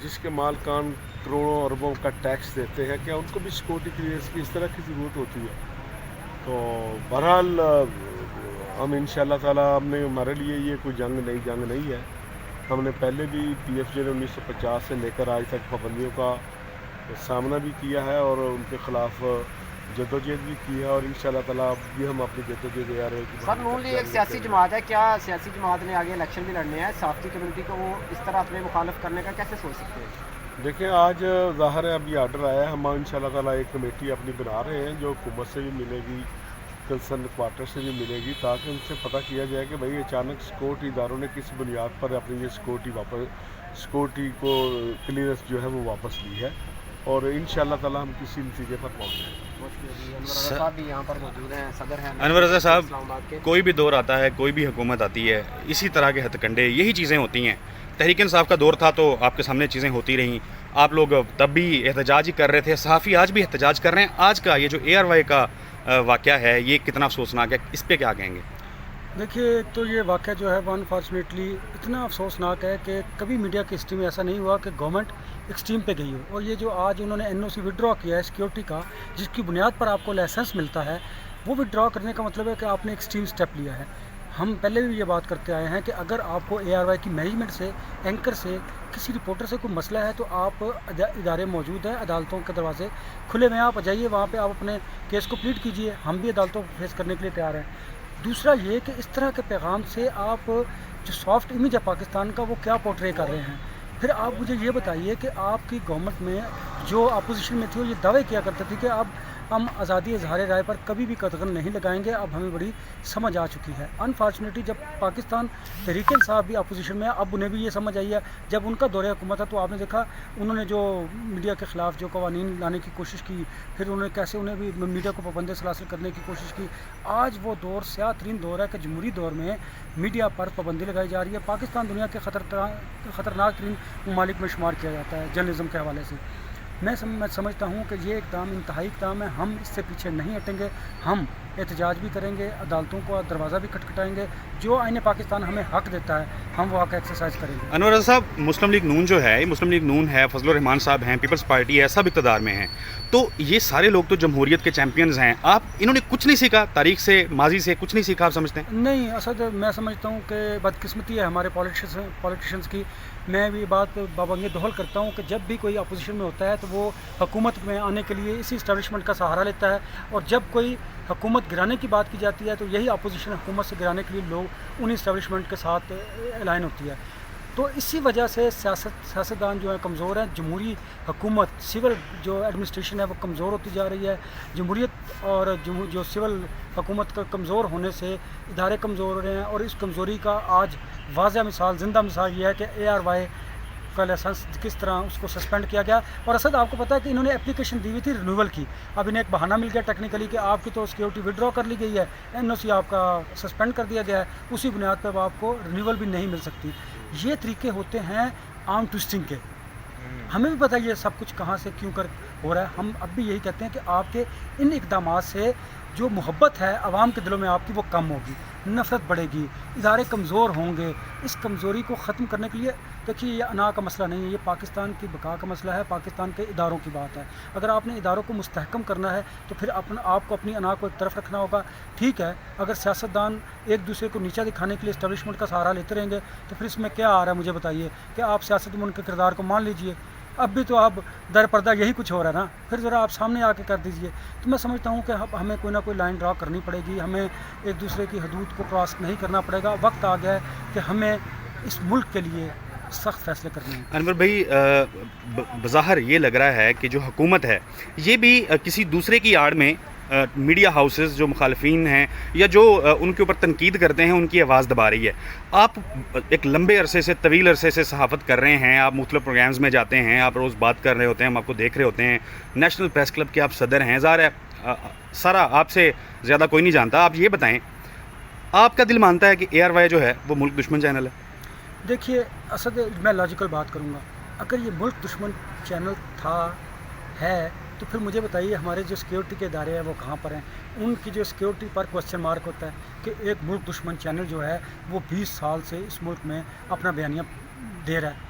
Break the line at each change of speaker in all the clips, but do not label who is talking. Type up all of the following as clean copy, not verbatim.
جس کے مالکان کروڑوں اربوں کا ٹیکس دیتے ہیں، کیا ان کو بھی سیکورٹی کلیئرنس کی اس طرح کی ضرورت ہوتی ہے؟ تو بہرحال ہم ان شاء اللہ تعالیٰ ہمارے لیے یہ کوئی نئی جنگ نہیں ہے. ہم نے پہلے بھی پی ایف جے نے 1950 سے لے کر آج تک پابندیوں کا سامنا بھی کیا ہے اور ان کے خلاف جدوجہد بھی کی ہے، اور ان شاء اللہ تعالیٰ اب بھی ہم اپنی جدوجہد
سر نون لیگ ایک سیاسی جماعت ہے، کیا سیاسی جماعت نے آگے الیکشن بھی لڑنے ہیں، صحافتی کمیونٹی کو وہ اس طرح اپنے مخالف کرنے کا کیسے سوچ سکتے ہیں؟
دیکھیں آج ظاہر ہے ابھی آرڈر آیا ہے، ہم ان شاء اللہ تعالیٰ ایک کمیٹی اپنی بنا رہے ہیں جو حکومت سے بھی ملے گی، کنسرن کوارٹر سے بھی ملے گی، تاکہ ان سے پتہ کیا جائے کہ بھائی اچانک سیکورٹی اداروں نے کس بنیاد پر اپنی یہ سیکورٹی کو کلیئرنس جو ہے وہ واپس لی ہے، اور ان شاء اللہ تعالیٰ ہم کسی نتیجے پر پہنچ جائیں.
انور رضا صاحب بھی یہاں پر موجود ہیں، صدر ہیں
انور رضا صاحب،
اسلام آباد کے.
کوئی بھی دور آتا ہے، کوئی بھی حکومت آتی ہے، اسی طرح کے ہتھ کنڈے یہی چیزیں ہوتی ہیں. تحریک انصاف کا دور تھا تو آپ کے سامنے چیزیں ہوتی رہیں، آپ لوگ تب بھی احتجاج ہی کر رہے تھے، صحافی آج بھی احتجاج کر رہے ہیں. آج کا یہ جو اے آر وائی کا واقعہ ہے یہ کتنا افسوسناک ہے، اس پہ کیا کہیں گے؟
دیکھیے ایک تو یہ واقعہ جو ہے وہ انفارچونیٹلی اتنا افسوسناک ہے کہ کبھی میڈیا کی ہسٹری میں ایسا نہیں ہوا کہ گورنمنٹ ایکسٹریم پہ گئی ہو. اور یہ جو آج انہوں نے این او سی وڈرا کیا ہے سیکیورٹی کا، جس کی بنیاد پر آپ کو لائسنس ملتا ہے، وہ وڈرا کرنے کا مطلب ہے کہ آپ نے ایکسٹریم سٹیپ لیا ہے. ہم پہلے بھی یہ بات کرتے آئے ہیں کہ اگر آپ کو اے آر وائی کی مینجمنٹ سے، اینکر سے، کسی رپورٹر سے کوئی مسئلہ ہے تو آپ ادارے موجود ہیں، عدالتوں کے دروازے کھلے ہوئے ہیں، آپ جائیے وہاں پہ، آپ اپنے کیس کو پلیٹ کیجیے. ہم بھی عدالتوں کو فیس کرنے کے لیے تیار ہیں. دوسرا یہ کہ اس طرح کے پیغام سے آپ جو سافٹ امیج ہے پاکستان کا وہ کیا پورٹرے کر رہے ہیں. پھر آپ مجھے یہ بتائیے کہ آپ کی گورنمنٹ میں جو اپوزیشن میں تھی وہ یہ دعوے کیا کرتے تھے کہ اب ہم آزادی اظہار رائے پر کبھی بھی قدغن نہیں لگائیں گے، اب ہمیں بڑی سمجھ آ چکی ہے. انفارچونیٹلی جب پاکستان تحریک انصاف بھی اپوزیشن میں، اب انہیں بھی یہ سمجھ آئی ہے. جب ان کا دور حکومت تھا تو آپ نے دیکھا انہوں نے جو میڈیا کے خلاف جو قوانین لانے کی کوشش کی، پھر انہوں نے کیسے انہیں بھی میڈیا کو پابند سلاسل کرنے کی کوشش کی. آج وہ دور سیاہ ترین دور ہے کہ جمہوری دور میں میڈیا پر پابندی لگائی جا رہی ہے. پاکستان دنیا کے خطرناک ترین ممالک میں شمار کیا جاتا ہے جرنلزم کے حوالے سے. میں سمجھتا ہوں کہ یہ اقدام انتہائی اقدام ہے. ہم اس سے پیچھے نہیں ہٹیں گے، ہم احتجاج بھی کریں گے، عدالتوں کو دروازہ بھی کھٹکھٹائیں گے. جو آئین پاکستان ہمیں حق دیتا ہے ہم وہ حق ایکسرسائز کریں گے.
انور رضا صاحب، مسلم لیگ نون جو ہے، مسلم لیگ نون ہے، فضل الرحمان صاحب ہیں، پیپلز پارٹی ہے، سب اقتدار میں ہیں، تو یہ سارے لوگ تو جمہوریت کے چیمپئنز ہیں. انہوں نے کچھ نہیں سیکھا تاریخ سے، ماضی سے کچھ نہیں سیکھا، آپ سمجھتے ہیں؟
نہیں اسد، میں سمجھتا ہوں کہ بدقسمتی ہے ہمارے پولیٹیشنز کی. میں بھی بات پابندی دہل کرتا ہوں کہ جب بھی کوئی اپوزیشن میں ہوتا ہے تو وہ حکومت میں آنے کے لیے اسی اسٹیبلشمنٹ کا سہارا لیتا ہے، اور جب کوئی حکومت گرانے کی بات کی جاتی ہے تو یہی اپوزیشن حکومت سے گرانے کے لیے لوگ انہی اسٹیبلشمنٹ کے ساتھ الائن ہوتی ہے. تو اسی وجہ سے سیاستدان جو ہیں کمزور ہیں، جمہوری حکومت، سول جو ایڈمنسٹریشن ہے وہ کمزور ہوتی جا رہی ہے. جمہوریت اور جو سول حکومت کا کمزور ہونے سے ادارے کمزور ہو رہے ہیں، اور اس کمزوری کا آج واضح مثال، زندہ مثال یہ ہے کہ اے آر وائی کا لائسنس کس طرح اس کو سسپینڈ کیا گیا. اور اسد آپ کو پتہ ہے کہ انہوں نے اپلیکیشن دی ہوئی تھی رینیول کی، اب انہیں ایک بہانہ مل گیا ٹیکنیکلی کہ آپ کی تو سیکیورٹی وڈرا کر لی گئی ہے، این او سی آپ کا سسپینڈ کر دیا گیا ہے، اسی بنیاد پر آپ کو رینیول بھی نہیں مل سکتی. یہ طریقے ہوتے ہیں آرم ٹوسٹنگ کے. ہمیں بھی پتہ یہ سب کچھ کہاں سے کیوں کر ہو رہا ہے. ہم اب بھی یہی کہتے ہیں کہ آپ کے ان اقدامات سے جو محبت ہے عوام کے دلوں میں آپ کی وہ کم ہوگی، نفرت بڑھے گی، ادارے کمزور ہوں گے. اس کمزوری کو ختم کرنے کے لیے دیکھیے یہ انا کا مسئلہ نہیں ہے، یہ پاکستان کی بقا کا مسئلہ ہے، پاکستان کے اداروں کی بات ہے. اگر آپ نے اداروں کو مستحکم کرنا ہے تو پھر آپ کو اپنی انا کو ایک طرف رکھنا ہوگا. ٹھیک ہے، اگر سیاستدان ایک دوسرے کو نیچا دکھانے کے لیے اسٹیبلشمنٹ کا سہارا لیتے رہیں گے تو پھر اس میں کیا آ رہا ہے مجھے بتائیے کہ آپ سیاست میں ان کے کردار کو مان لیجئے. اب بھی تو اب در پردہ یہی کچھ ہو رہا ہے نا، پھر ذرا آپ سامنے آ کے کر دیجئے. تو میں سمجھتا ہوں کہ ہمیں کوئی نہ کوئی لائن ڈرا کرنی پڑے گی، ہمیں ایک دوسرے کی حدود کو کراس نہیں کرنا پڑے گا. وقت آ گیا ہے کہ ہمیں اس ملک کے لیے سخت فیصلے کرنے ہیں.
انور بھائی، بظاہر یہ لگ رہا ہے کہ جو حکومت ہے یہ بھی کسی دوسرے کی آڑ میں میڈیا ہاؤسز جو مخالفین ہیں یا جو ان کے اوپر تنقید کرتے ہیں ان کی آواز دبا رہی ہے. آپ ایک لمبے عرصے سے، طویل عرصے سے صحافت کر رہے ہیں، آپ مختلف پروگرامز میں جاتے ہیں، آپ روز بات کر رہے ہوتے ہیں، ہم آپ کو دیکھ رہے ہوتے ہیں، نیشنل پریس کلب کے آپ صدر ہیں. ظاہر ہے سارا آپ سے زیادہ کوئی نہیں جانتا. آپ یہ بتائیں، آپ کا دل مانتا ہے کہ اے آر وائی جو ہے وہ ملک دشمن چینل ہے؟
دیکھیے اسد، میں لاجیکل بات کروں گا. اگر یہ ملک دشمن چینل ہے تو پھر مجھے بتائیے ہمارے جو سیکیورٹی کے ادارے ہیں وہ کہاں پر ہیں؟ ان کی جو سیکیورٹی پر کوسچن مارک ہوتا ہے کہ ایک ملک دشمن چینل جو ہے وہ 20 سال سے اس ملک میں اپنا بیانیہ دے رہا ہے.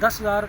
10,000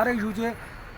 RAUJ